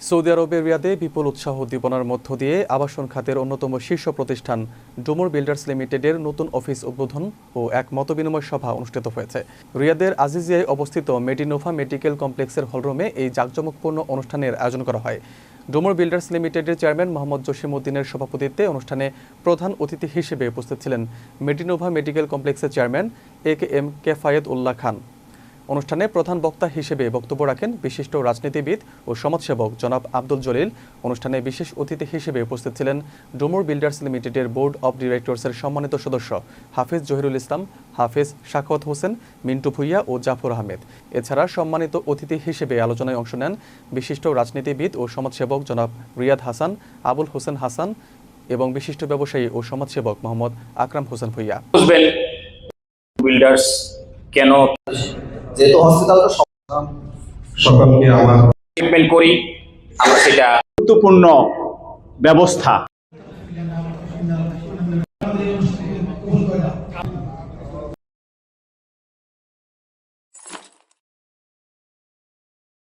Saudi আরবের রিয়াদে বিপুল উৎসাহ উদ্দীপনার মধ্য দিয়ে আবাসন খাতের অন্যতম শীর্ষ প্রতিষ্ঠান ডোমর বিল্ডার্স লিমিটেডের নতুন অফিস উদ্বোধন ও এক মতবিনিময় সভা অনুষ্ঠিত হয়েছে। রিয়াদের আজিজিয়ায় অবস্থিত মেডিনোভা মেডিকেল কমপ্লেক্সের হলরুমে এই জাঁকজমকপূর্ণ অনুষ্ঠানের আয়োজন করা হয়। ডোমর বিল্ডার্স লিমিটেডের চেয়ারম্যান মোহাম্মদ জসিম উদ্দিনের সভাপতিত্বে অনুষ্ঠানে প্রধান অতিথি হিসেবে উপস্থিত ছিলেন মেডিনোভা মেডিকেল কমপ্লেক্সের চেয়ারম্যান একেএম কেফায়েত উল্লাহ খান। অনুষ্ঠানে প্রধান বক্তা হিসেবে বক্তব্য রাখেন বিশিষ্ট রাজনীতিবিদ ও সমাজসেবক জনাব আব্দুল জলিল। অনুষ্ঠানে বিশেষ অতিথি হিসেবে উপস্থিত ছিলেন ডোমর বিল্ডার্স লিমিটেডের বোর্ড অব ডিরেক্টরসের সম্মানিত সদস্য হাফিজ জহিরুল ইসলাম, হাফিজ সাখাওয়াত হোসেন, মিন্টু ভুইয়া ও জাফর আহমেদ। এছাড়া সম্মানিত অতিথি হিসেবে আলোচনায় অংশ নেন বিশিষ্ট রাজনীতিবিদ ও সমাজসেবক জনাব রিয়াদ হাসান, আবুল হোসেন হাসান এবং বিশিষ্ট ব্যবসায়ী ও সমাজসেবক মোহাম্মদ আকরাম হোসেন ভুইয়া। বিল্ডার্স কেন যেহেতু হসপিটালটা সকলকে আমার ট্রিটমেন্ট করি, আমরা সেটা গুরুত্বপূর্ণ ব্যবস্থা।